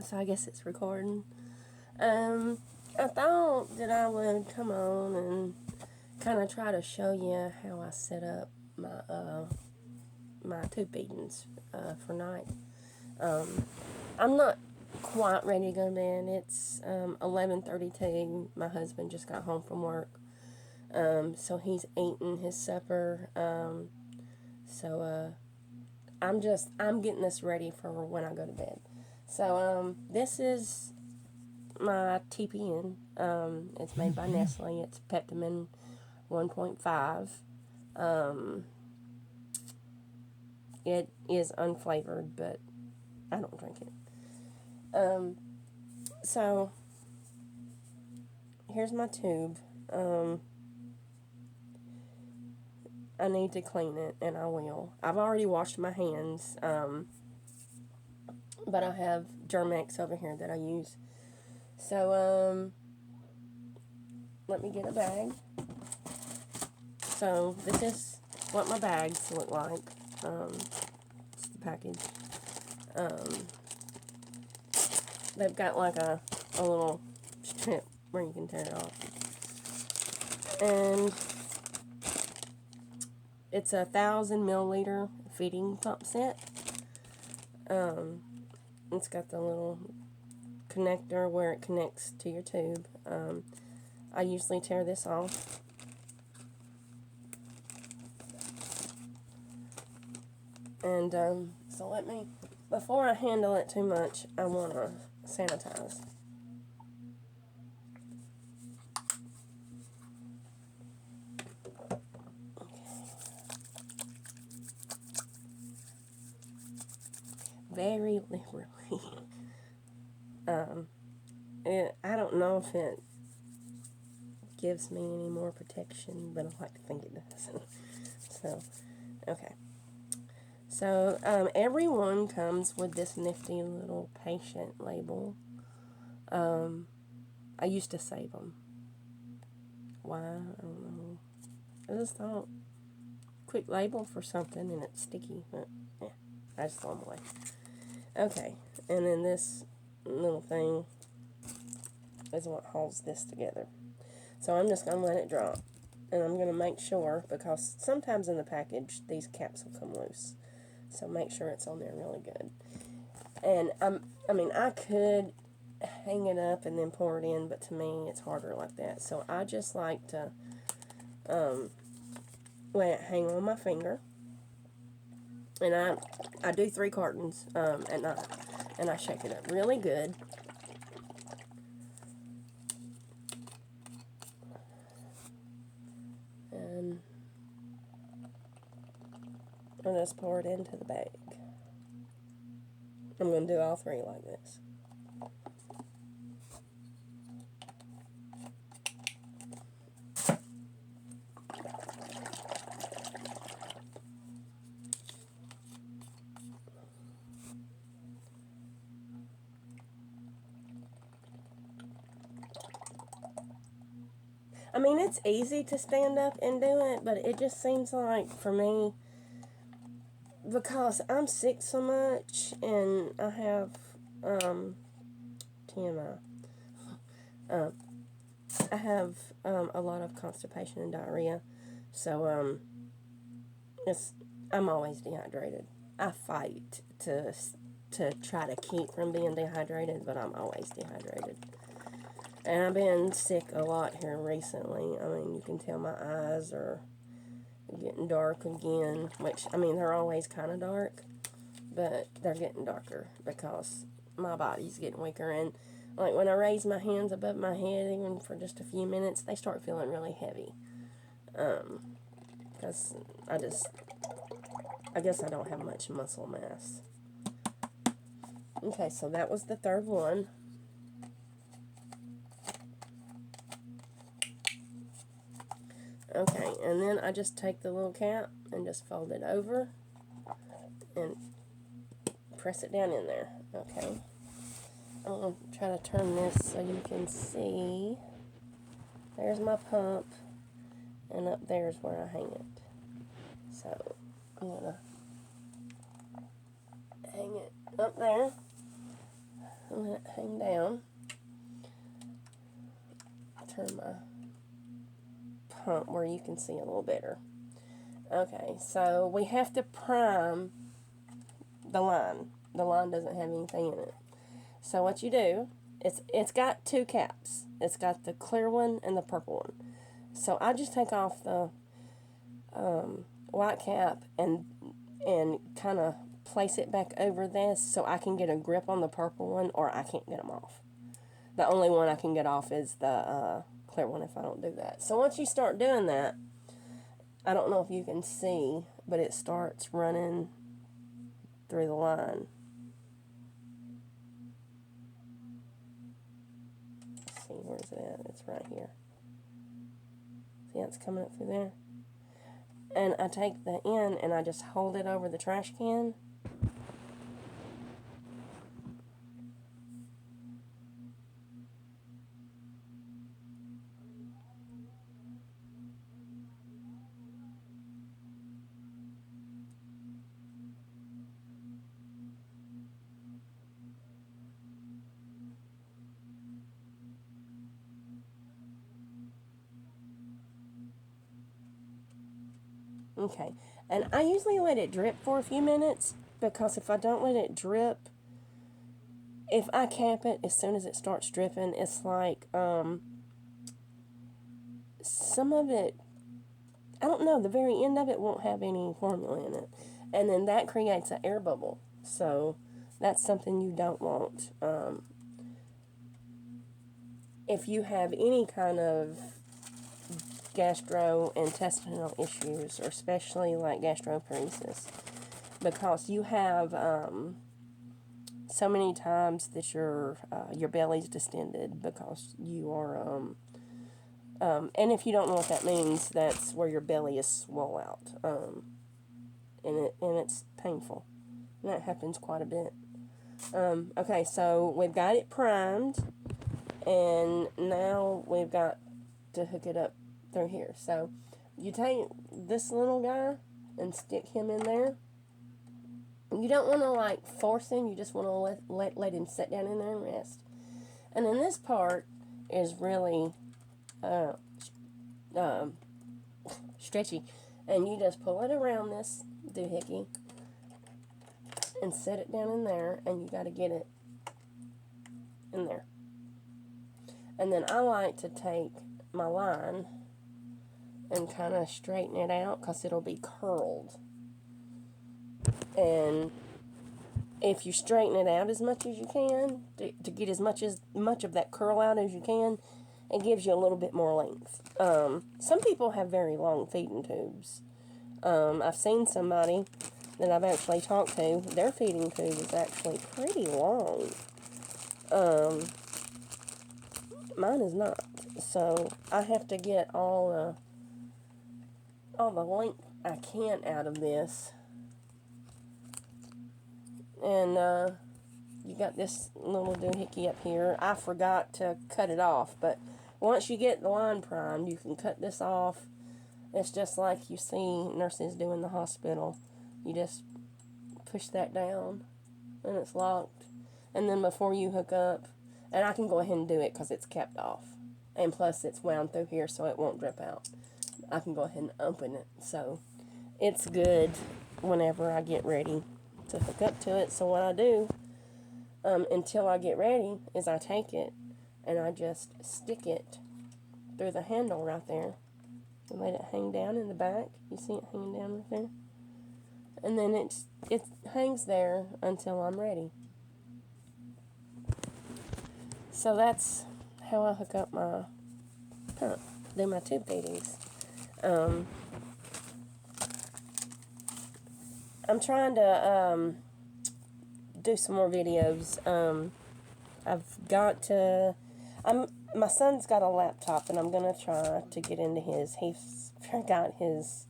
So I guess it's recording. I thought that I would come on and kind of try to show you how I set up my tube feedings for night. I'm not quite ready to go to bed. It's 11:32. My husband just got home from work, so he's eating his supper. So I'm getting this ready for when I go to bed. So this is my TPN. It's made by Nestle. It's Peptamen 1.5. It is unflavored, but I don't drink it. So here's my tube. I need to clean it, and I will. I've already washed my hands, but I have Germ-X over here that I use. So, let me get a bag. So, this is what my bags look like. It's the package. They've got like a little strip where you can tear it off. And it's a 1,000 milliliter feeding pump set. It's got the little connector where it connects to your tube. I usually tear this off. And so let me, before I handle it too much, I want to sanitize. Very liberally. I don't know if it gives me any more protection, but I like to think it does. So, okay. So, everyone comes with this nifty little patient label. I used to save them. Why? I don't know. I just thought, quick label for something and it's sticky, but yeah, I just throw them away. Okay, and then this little thing is what holds this together. So I'm just going to let it drop. And I'm going to make sure, because sometimes in the package, these caps will come loose. So make sure it's on there really good. And I could hang it up and then pour it in, but to me, it's harder like that. So I just like to let it hang on my finger. And I do 3 cartons at night. And I shake it up really good. And I'll just pour it into the bag. I'm going to do all 3 like this. I mean, it's easy to stand up and do it, but it just seems like, for me, because I'm sick so much, and I have, TMI, I have, a lot of constipation and diarrhea, so, I'm always dehydrated. I fight to try to keep from being dehydrated, but I'm always dehydrated. And I've been sick a lot here recently. I mean, you can tell my eyes are getting dark again, which, I mean, they're always kind of dark, but they're getting darker because my body's getting weaker. And, like, when I raise my hands above my head, even for just a few minutes, they start feeling really heavy. Because I guess I don't have much muscle mass. Okay, so that was the third one. Okay, and then I just take the little cap and just fold it over and press it down in there. Okay. I'm going to try to turn this so you can see. There's my pump, and up there's where I hang it. So I'm going to hang it up there. let it hang down. Turn my pump where you can see a little better. Okay, so we have to prime the line. The line doesn't have anything in it. So what you do, it's got two caps. It's got the clear one and the purple one. So I just take off the white cap and kind of place it back over this so I can get a grip on the purple one, or I can't get them off. The only one I can get off is the clear one if I don't do that. So once you start doing that, I don't know if you can see, but it starts running through the line. Let's see, where's it at? It's right here. See how it's coming up through there? And I take the end and I just hold it over the trash can. Okay, and I usually let it drip for a few minutes, because if I don't let it drip, if I cap it as soon as it starts dripping, it's like some of it, I don't know, the very end of it won't have any formula in it, and then that creates an air bubble. So that's something you don't want. If you have any kind of gastrointestinal issues, or especially like gastroparesis, because you have so many times that your belly's distended because you are and if you don't know what that means, that's where your belly is swole out, and it's painful, and that happens quite a bit. Okay, so we've got it primed, and now we've got to hook it up through here. So you take this little guy and stick him in there. You don't want to like force him, you just want to let him sit down in there and rest. And then this part is really stretchy, and you just pull it around this doohickey and set it down in there, and you got to get it in there. And then I like to take my line and kind of straighten it out, because it'll be curled. And if you straighten it out as much as you can to get as much of that curl out as you can, it gives you a little bit more length. Some people have very long feeding tubes. I've seen somebody that I've actually talked to, their feeding tube is actually pretty long. Mine is not. So I have to get all the length I can out of this. And you got this little doohickey up here. I forgot to cut it off, but once you get the line primed, you can cut this off. It's just like you see nurses do in the hospital. You just push that down, and it's locked. And then before you hook up, and I can go ahead and do it because it's capped off. And plus it's wound through here so it won't drip out. I can go ahead and open it. So it's good whenever I get ready to hook up to it. So what I do until I get ready is I take it and I just stick it through the handle right there and let it hang down in the back. You see it hanging down right there? And then it hangs there until I'm ready. So that's how I hook up my pump, do my tube feedings. I'm trying to do some more videos. My son's got a laptop, and I'm going to try to get into his. He's forgot his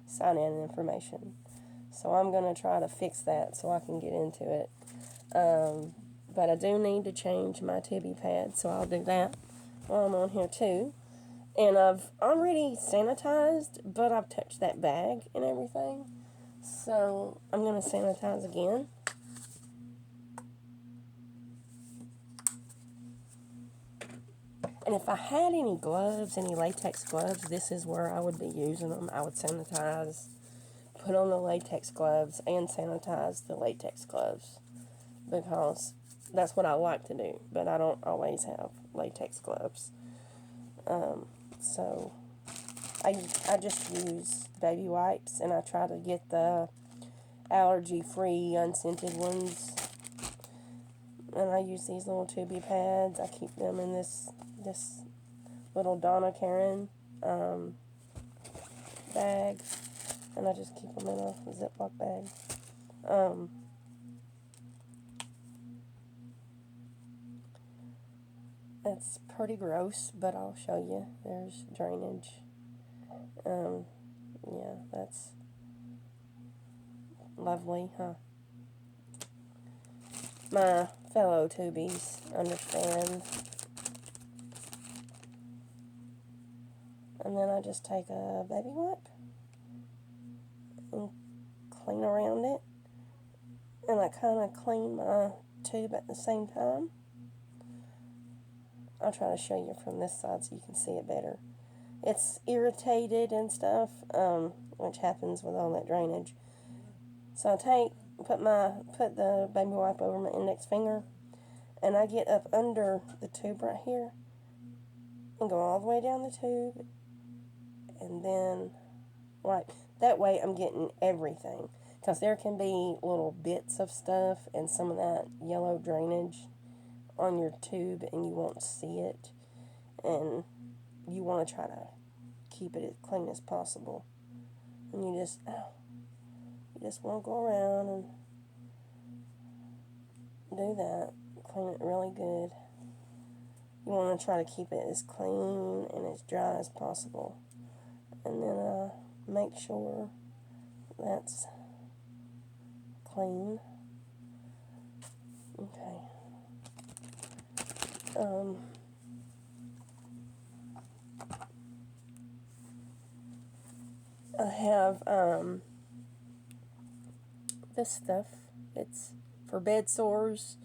sign-in information. So I'm going to try to fix that so I can get into it. But I do need to change my tibby pad, so I'll do that while I'm on here too. And I've already sanitized, but I've touched that bag and everything. So I'm going to sanitize again. And if I had any gloves, any latex gloves, this is where I would be using them. I would sanitize, put on the latex gloves, and sanitize the latex gloves. Because that's what I like to do. But I don't always have latex gloves. So I just use baby wipes, and I try to get the allergy-free, unscented ones. And I use these little tubey pads. I keep them in this little Donna Karan bag, and I just keep them in a Ziploc bag. It's pretty gross, but I'll show you. There's drainage. Yeah, that's lovely, huh? My fellow tubies understand. And then I just take a baby wipe and clean around it. And I kind of clean my tube at the same time. I'll try to show you from this side so you can see it better. It's irritated and stuff, which happens with all that drainage. So I put the baby wipe over my index finger, and I get up under the tube right here and go all the way down the tube, and then wipe. That way I'm getting everything, because there can be little bits of stuff and some of that yellow drainage on your tube, and you won't see it, and you want to try to keep it as clean as possible. And you just want to go around and do that. Clean it really good. You want to try to keep it as clean and as dry as possible. And then make sure that's clean. Okay. I have this stuff. It's for bed sores,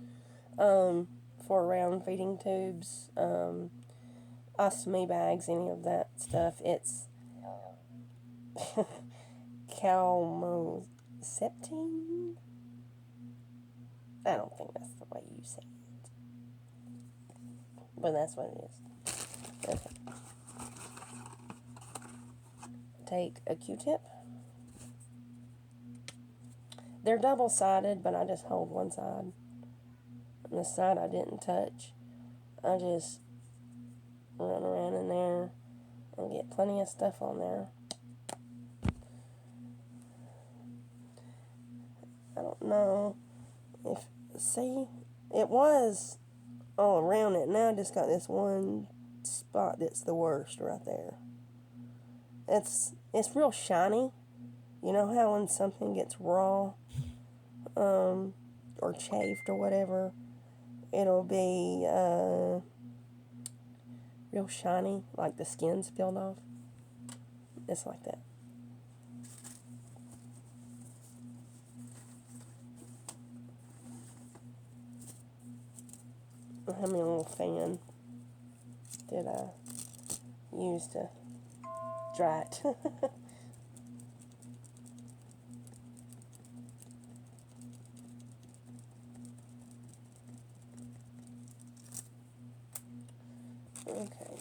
for round feeding tubes, ostomy bags, any of that stuff. It's calmoseptine. I don't think that's the way you say it, but that's what it is. Okay. Take a Q-tip. They're double-sided, but I just hold one side. And the side I didn't touch, I just run around in there and get plenty of stuff on there. I don't know if, see, it was all around it. Now I just got this one spot that's the worst right there. It's real shiny. You know how when something gets raw, or chafed or whatever, it'll be real shiny, like the skin's peeled off. It's like that. I have my little fan that I use to dry it. Okay.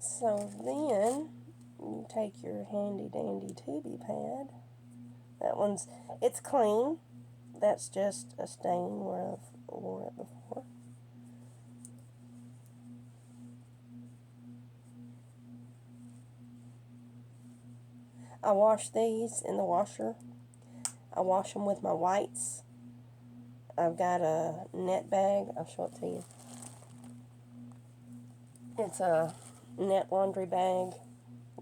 So then you take your handy dandy tubey pad. It's clean. That's just a stain where I've wore it before. I wash these in the washer. I wash them with my whites. I've got a net bag. I'll show it to you. It's a net laundry bag.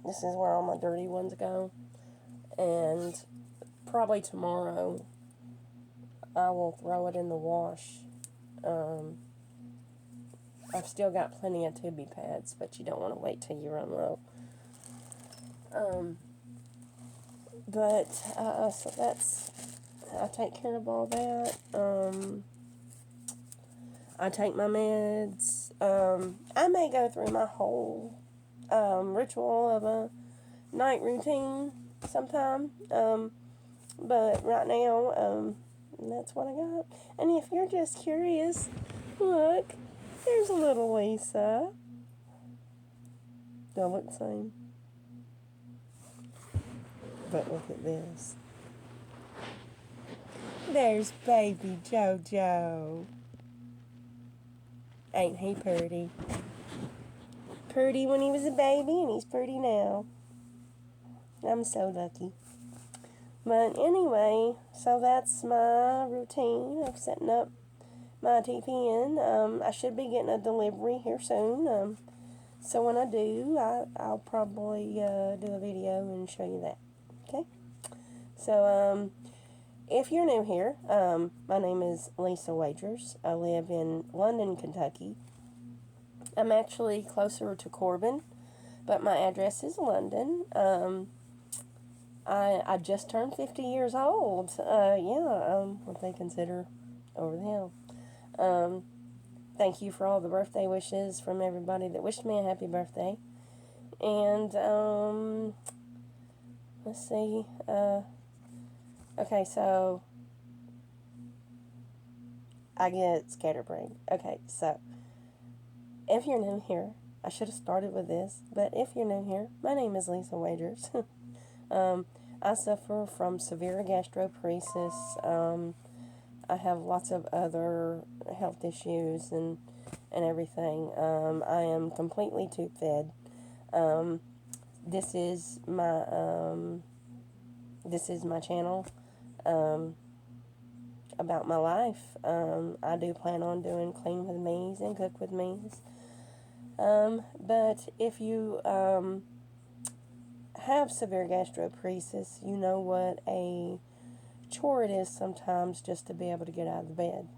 This is where all my dirty ones go. And probably tomorrow I will throw it in the wash. I've still got plenty of tubey pads, but you don't want to wait till you run low. So I take care of all that. I take my meds. I may go through my whole ritual of a night routine sometime. But right now, that's what I got. And if you're just curious, look, there's a little Lisa. They look the same. But look at this. There's baby JoJo. Ain't he pretty? Pretty when he was a baby, and he's pretty now. I'm so lucky. But anyway, so that's my routine of setting up my TPN. I should be getting a delivery here soon. So when I do, I'll probably do a video and show you that. Okay? So, if you're new here, my name is Lisa Wagers. I live in London, Kentucky. I'm actually closer to Corbin, but my address is London. I just turned 50 years old. What they consider over the hill. Thank you for all the birthday wishes from everybody that wished me a happy birthday. And, let's see. Okay, so I get scatterbrained. Okay, so if you're new here, I should have started with this, but if you're new here, my name is Lisa Wagers. I suffer from severe gastroparesis. I have lots of other health issues and everything. I am completely tube fed. This is my channel about my life. I do plan on doing clean with me's and cook with me's. But if you have severe gastroparesis, you know what a chore it is sometimes just to be able to get out of the bed.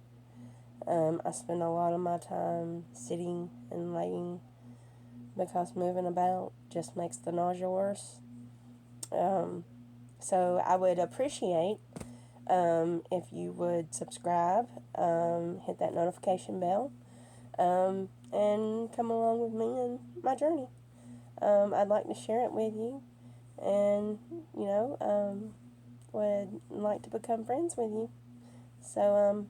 I spend a lot of my time sitting and laying because moving about just makes the nausea worse. So I would appreciate if you would subscribe, hit that notification bell, and come along with me in my journey. I'd like to share it with you, and would like to become friends with you. So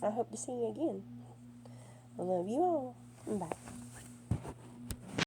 I hope to see you again. I love you all. Bye.